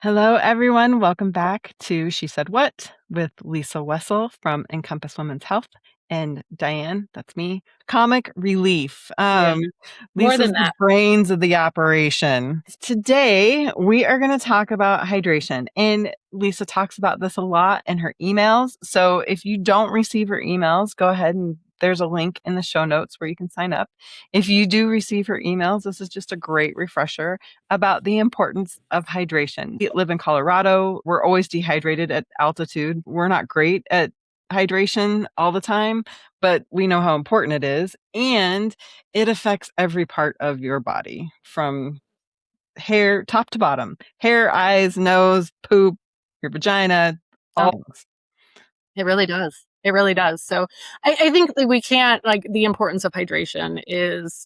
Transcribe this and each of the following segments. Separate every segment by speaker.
Speaker 1: Hello, everyone. Welcome back to She Said What with Lisa Wessel from Encompass Women's Health and Diane, that's me, comic relief.
Speaker 2: Yeah, more
Speaker 1: Lisa's
Speaker 2: than
Speaker 1: the
Speaker 2: that.
Speaker 1: brains of the operation. Today, we are going to talk about hydration. And Lisa talks about this a lot in her emails. So if you don't receive her emails, go ahead and there's a link in the show notes where you can sign up. If you do receive her emails, this is just a great refresher about the importance of hydration. We live in Colorado. We're always dehydrated at altitude. We're not great at hydration all the time, but we know how important it is. And it affects every part of your body from hair, top to bottom, hair, eyes, nose, poop, your vagina,
Speaker 2: Oh,
Speaker 1: all.
Speaker 2: it really does. It really does. So I think that we can't like the importance of hydration is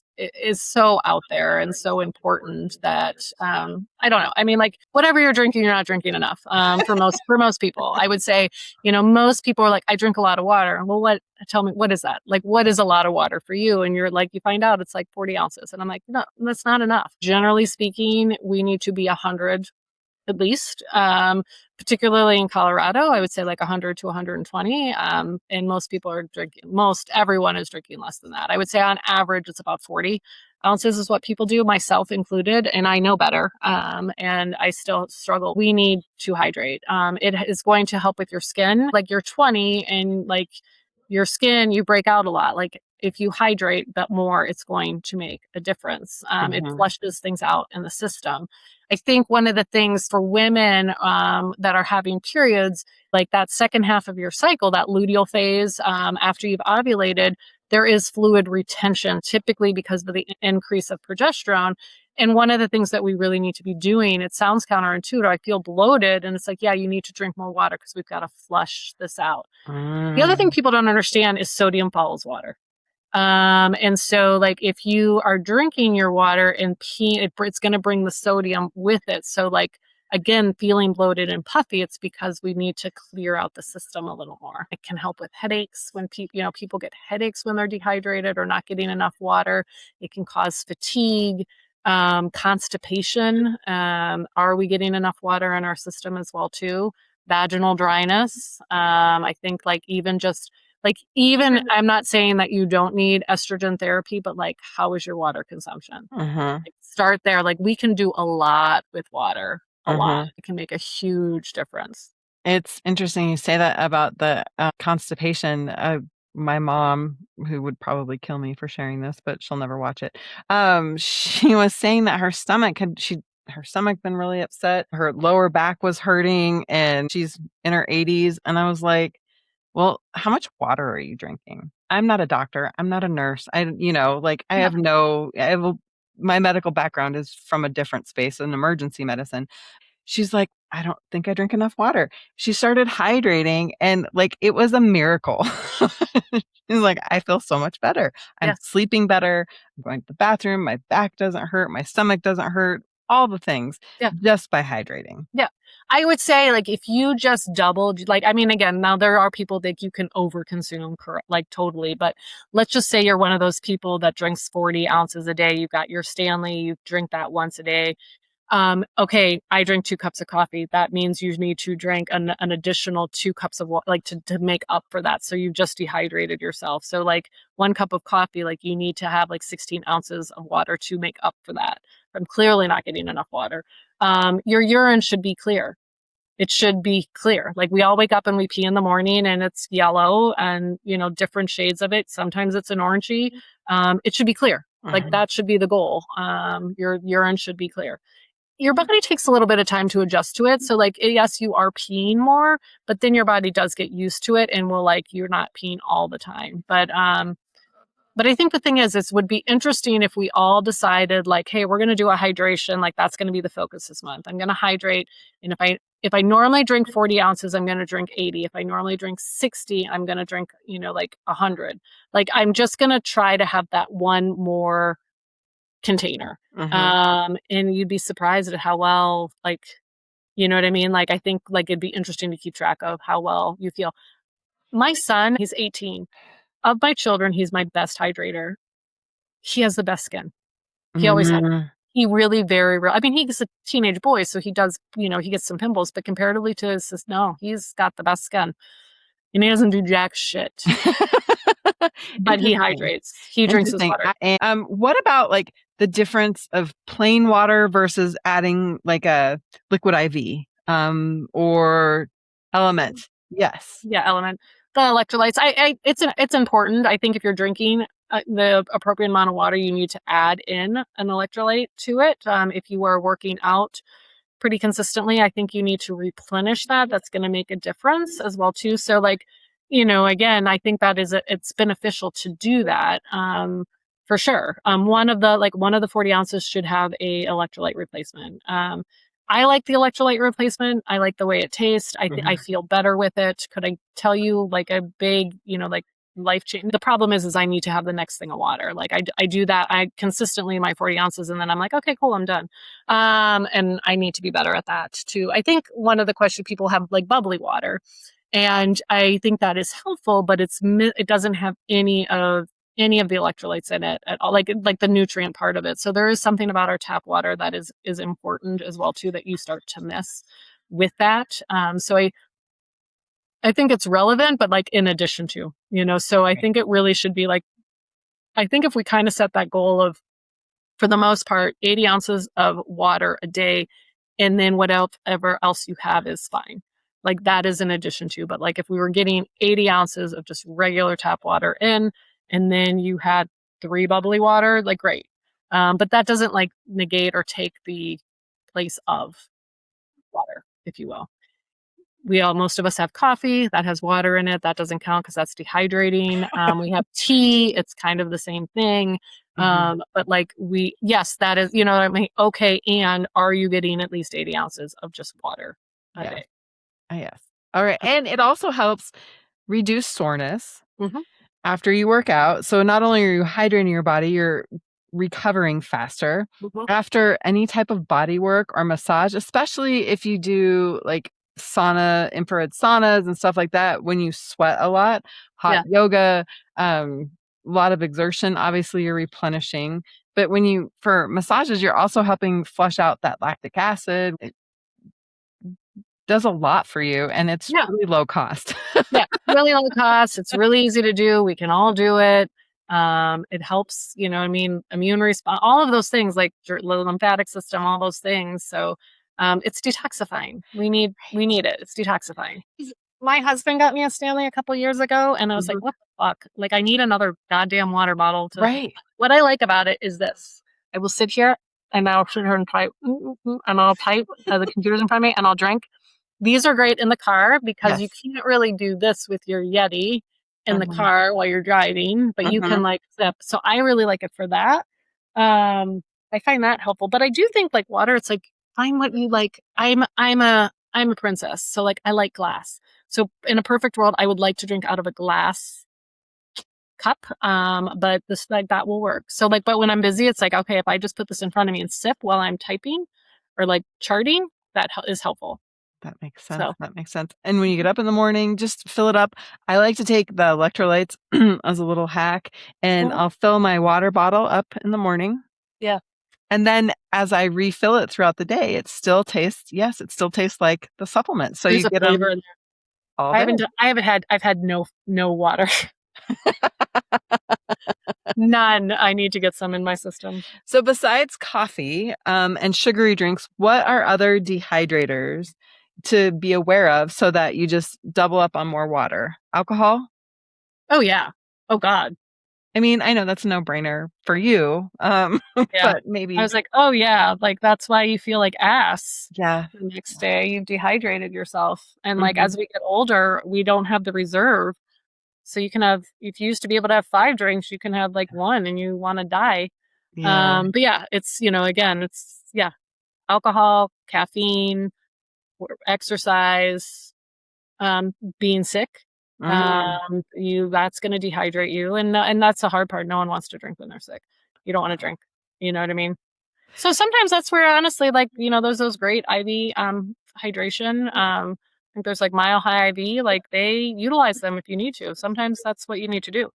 Speaker 2: so out there and so important that I don't know. I mean, like whatever you're drinking, you're not drinking enough. For most people, I would say, most people are like, I drink a lot of water. Well, tell me, what is that? Like, what is a lot of water for you? And you're like, you find out it's like 40 ounces. And I'm like, no, that's not enough. Generally speaking, we need to be 100 at least, particularly in Colorado, I would say like 100 to 120. And most people are drinking, most everyone is drinking less than that. I would say on average, it's about 40 ounces is what people do, myself included, and I know better. And I still struggle. We need to hydrate. It is going to help with your skin. Like you're 20 and like your skin, you break out a lot. Like if you hydrate that more, it's going to make a difference. It
Speaker 1: Mhm.
Speaker 2: flushes things out in the system. I think one of the things for women that are having periods, like that second half of your cycle, that luteal phase after you've ovulated, there is fluid retention, typically because of the increase of progesterone. And one of the things that we really need to be doing, it sounds counterintuitive. I feel bloated. And it's like, yeah, you need to drink more water because we've got to flush this out. The other thing
Speaker 1: Mm.
Speaker 2: people don't understand is sodium follows water. And so like if you are drinking your water and it's going to bring the sodium with it. So like, again, feeling bloated and puffy, it's because we need to clear out the system a little more. It can help with headaches when people get headaches when they're dehydrated or not getting enough water. It can cause fatigue, constipation. Are we getting enough water in our system as well too? Vaginal dryness. I think even I'm not saying that you don't need estrogen therapy, but like, how is your water consumption?
Speaker 1: Mhm.
Speaker 2: Like, start there. Like, we can do a lot with water, a lot.
Speaker 1: Mhm.
Speaker 2: It can make a huge difference.
Speaker 1: It's interesting you say that about the constipation. My mom, who would probably kill me for sharing this, but she'll never watch it. She was saying that her stomach been really upset. Her lower back was hurting, and she's in her 80s. And I was like, "Well, how much water are you drinking?" I'm not a doctor. I'm not a nurse. Like I
Speaker 2: Yeah.
Speaker 1: have no. My medical background is from a different space, in emergency medicine. She's like, "I don't think I drink enough water." She started hydrating and like it was a miracle. She's like, "I feel so much better. I'm
Speaker 2: Yeah.
Speaker 1: sleeping better. I'm going to the bathroom. My back doesn't hurt. My stomach doesn't hurt. All the things
Speaker 2: Yeah.
Speaker 1: just by hydrating."
Speaker 2: Yeah. I would say like if you just doubled, like, I mean, again, now there are people that you can overconsume, correct, like totally. But let's just say you're one of those people that drinks 40 ounces a day. You've got your Stanley, you drink that once a day. Okay, I drink 2 cups of coffee. That means you need to drink an additional 2 cups of water, like to make up for that. So you've just dehydrated yourself. So like 1 cup of coffee, like you need to have like 16 ounces of water to make up for that. I'm clearly not getting enough water. Your urine should be clear. It should be clear. Like we all wake up and we pee in the morning and it's yellow and, different shades of it. Sometimes it's an orangey. It should be clear. Like
Speaker 1: Mhm.
Speaker 2: that should be the goal. Your urine should be clear. Your body takes a little bit of time to adjust to it. So like, yes, you are peeing more, but then your body does get used to it and will like, you're not peeing all the time. But I think the thing is, it would be interesting if we all decided like, hey, we're going to do a hydration. Like that's going to be the focus this month. I'm going to hydrate. And if I normally drink 40 ounces, I'm going to drink 80. If I normally drink 60, I'm going to drink, like 100. Like I'm just going to try to have that one more container.
Speaker 1: Mhm.
Speaker 2: And you'd be surprised at how well, like, you know what I mean? Like, I think like it'd be interesting to keep track of how well you feel. My son, he's 18. Of my children, he's my best hydrator. He has the best skin. He always has.
Speaker 1: Mhm.
Speaker 2: he really I mean, he's a teenage boy, so he does, he gets some pimples, but comparatively to his sis, no, he's got the best skin. And he doesn't do jack shit, but he
Speaker 1: Interesting.
Speaker 2: hydrates. He drinks his
Speaker 1: Interesting.
Speaker 2: water.
Speaker 1: What about like the difference of plain water versus adding like a liquid IV, or element? Yes.
Speaker 2: Yeah, element. The electrolytes. It's important. I think if you're drinking the appropriate amount of water, you need to add in an electrolyte to it. If you are working out pretty consistently, I think you need to replenish that. That's going to make a difference as well too. So like, again, I think that it's beneficial to do that. For sure. One of the 40 ounces should have a electrolyte replacement. I like the electrolyte replacement. I like the way it tastes. I feel better with it. Could I tell you like a big, like life change? The problem is I need to have the next thing of water. Like I do that. I consistently my 40 ounces and then I'm like, okay, cool, I'm done. And I need to be better at that too. I think one of the questions people have like bubbly water, and I think that is helpful, but it doesn't have any of the electrolytes in it at all, like the nutrient part of it. So there is something about our tap water that is important as well too that you start to miss with that. So I think it's relevant, but like in addition to, so I think it really should be like, I think if we kind of set that goal of, for the most part, 80 ounces of water a day, and then whatever else you have is fine. Like that is in addition to, but like if we were getting 80 ounces of just regular tap water in, and then you had 3 bubbly water, like great. But that doesn't like negate or take the place of water, if you will. Most of us have coffee that has water in it. That doesn't count because that's dehydrating. We have tea. It's kind of the same thing. But like yes, that is, what I mean? Okay. And are you getting at least 80 ounces of just water a
Speaker 1: Yes.
Speaker 2: day?
Speaker 1: Yes. All right. And it also helps reduce soreness
Speaker 2: Mm-hmm.
Speaker 1: after you work out. So not only are you hydrating your body, you're recovering faster
Speaker 2: Mm-hmm.
Speaker 1: after any type of body work or massage, especially if you do like infrared saunas and stuff like that. When you sweat a lot, hot
Speaker 2: Yeah.
Speaker 1: yoga, a lot of exertion, obviously you're replenishing. But for massages, you're also helping flush out that lactic acid. It does a lot for you, and it's
Speaker 2: Yeah.
Speaker 1: really low cost.
Speaker 2: Yeah. Really low cost. It's really easy to do. We can all do it. It helps, immune response, all of those things, like the lymphatic system, all those things. So, it's detoxifying. We need it. It's detoxifying. My husband got me a Stanley a couple years ago, and I was like,
Speaker 1: Mhm.
Speaker 2: what the fuck? Like, I need another goddamn water bottle to.
Speaker 1: Right.
Speaker 2: What I like about it is this. I will sit here and I'll sit here and type, and I'll type, the computer's in front of me, and I'll drink. These are great in the car because you
Speaker 1: Yes.
Speaker 2: can't really do this with your Yeti in the
Speaker 1: Mhm.
Speaker 2: car while you're driving, but you can
Speaker 1: Mhm.
Speaker 2: like sip. So I really like it for that. I find that helpful. But I do think like water, it's like find what you like. I'm a princess, so like I like glass. So in a perfect world, I would like to drink out of a glass cup. But this like that will work. So like, but when I'm busy, it's like okay, if I just put this in front of me and sip while I'm typing or like charting, that is helpful.
Speaker 1: That makes sense.
Speaker 2: So.
Speaker 1: That makes sense. And when you get up in the morning, just fill it up. I like to take the electrolytes as a little hack, and
Speaker 2: Mhm.
Speaker 1: I'll fill my water bottle up in the morning.
Speaker 2: Yeah.
Speaker 1: And then as I refill it throughout the day, it still tastes like the supplement. So
Speaker 2: There's
Speaker 1: you
Speaker 2: a
Speaker 1: get them
Speaker 2: flavor in there.
Speaker 1: all
Speaker 2: I
Speaker 1: day.
Speaker 2: haven't I haven't had I've had no water. None. I need to get some in my system.
Speaker 1: So besides coffee, and sugary drinks, what are other dehydrators to be aware of so that you just double up on more water? Alcohol?
Speaker 2: Oh, yeah. Oh, God.
Speaker 1: I mean, I know that's a no-brainer for you,
Speaker 2: Yeah.
Speaker 1: but
Speaker 2: I
Speaker 1: maybe
Speaker 2: was like, "Oh, yeah." Like, that's why you feel like ass
Speaker 1: yeah.
Speaker 2: the next day. You've dehydrated yourself. And, like,
Speaker 1: Mhm.
Speaker 2: as we get older, we don't have the reserve. So you can have if you used to be able to have 5 drinks, you can have, like, 1 and you wanna die.
Speaker 1: Yeah.
Speaker 2: But yeah, it's, again, it's yeah, alcohol, caffeine, exercise, being sick.
Speaker 1: Mm,
Speaker 2: You that's going to dehydrate you, and that's the hard part. No one wants to drink when they're sick. You don't want to drink. You know what I mean? So sometimes that's where honestly, like there's those great IV hydration. I think there's like Mile High IV. Like they utilize them if you need to. Sometimes that's what you need to do.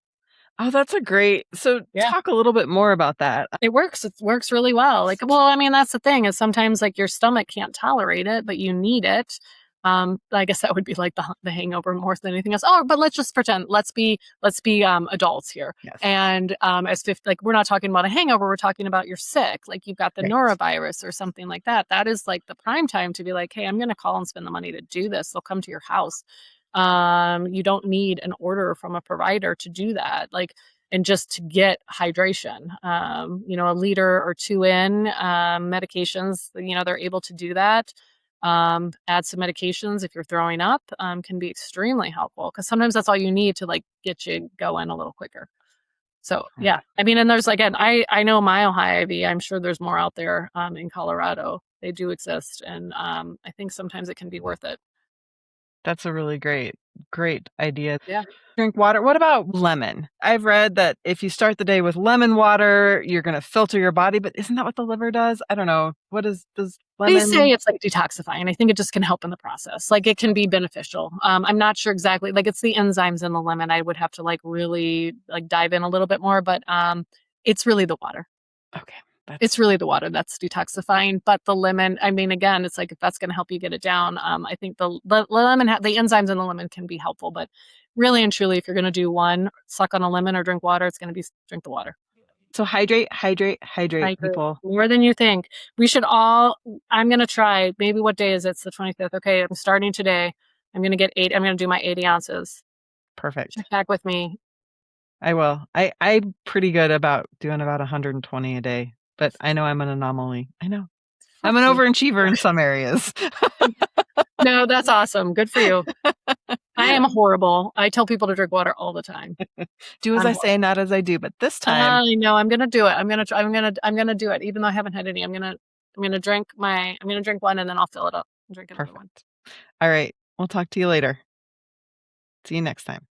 Speaker 1: Oh, that's a great. So
Speaker 2: Yeah.
Speaker 1: talk a little bit more about that.
Speaker 2: It works. It works really well. Like, well, I mean, that's the thing is sometimes like your stomach can't tolerate it, but you need it. I guess that would be like the hangover more than anything else. Oh, but let's just pretend. Let's be adults here.
Speaker 1: Yes.
Speaker 2: And like we're not talking about a hangover. We're talking about you're sick. Like you've got the
Speaker 1: Right.
Speaker 2: norovirus or something like that. That is like the prime time to be like, hey, I'm going to call and spend the money to do this. They'll come to your house. You don't need an order from a provider to do that. Like and just to get hydration. A liter or two in medications, they're able to do that. Add some medications if you're throwing up can be extremely helpful because sometimes that's all you need to like get you going a little quicker. So yeah, I mean, and there's again, I know Mile High IV. I'm sure there's more out there in Colorado. They do exist, and I think sometimes it can be worth it.
Speaker 1: That's a really great idea.
Speaker 2: Yeah.
Speaker 1: Drink water. What about lemon? I've read that if you start the day with lemon water, you're going to filter your body, but isn't that what the liver does? I don't know. What does
Speaker 2: They say
Speaker 1: lemon?
Speaker 2: it's like detoxifying. I think it just can help in the process. Like it can be beneficial. I'm not sure exactly. Like it's the enzymes in the lemon. I would have to like really like dive in a little bit more, but it's really the water.
Speaker 1: Okay.
Speaker 2: It's really the water that's detoxifying. But the lemon, I mean, again, it's like if that's going to help you get it down, I think the lemon, the enzymes in the lemon can be helpful. But really and truly, if you're going to do one, suck on a lemon or drink water, it's going to be drink the water.
Speaker 1: So hydrate, hydrate,
Speaker 2: I
Speaker 1: hydrate,
Speaker 2: agree.
Speaker 1: people.
Speaker 2: More than you think. We should all, I'm going to try, maybe what day is it? It's the 25th. Okay, I'm starting today. I'm going to do my 80 ounces.
Speaker 1: Perfect.
Speaker 2: Check back with me.
Speaker 1: I will. I'm pretty good about doing about 120 a day, but I know I'm an anomaly. I know.
Speaker 2: Fuck
Speaker 1: I'm an
Speaker 2: you.
Speaker 1: overachiever in some areas.
Speaker 2: No, that's awesome. Good for you. I am horrible. I tell people to drink water all the time.
Speaker 1: Do as
Speaker 2: I'm
Speaker 1: I
Speaker 2: horrible.
Speaker 1: say, not as I do. But this time,
Speaker 2: I know I'm gonna do it. I'm gonna do it. Even though I haven't had any, I'm gonna drink one and then I'll fill it up and drink another one.
Speaker 1: perfect. All right. We'll talk to you later. See you next time.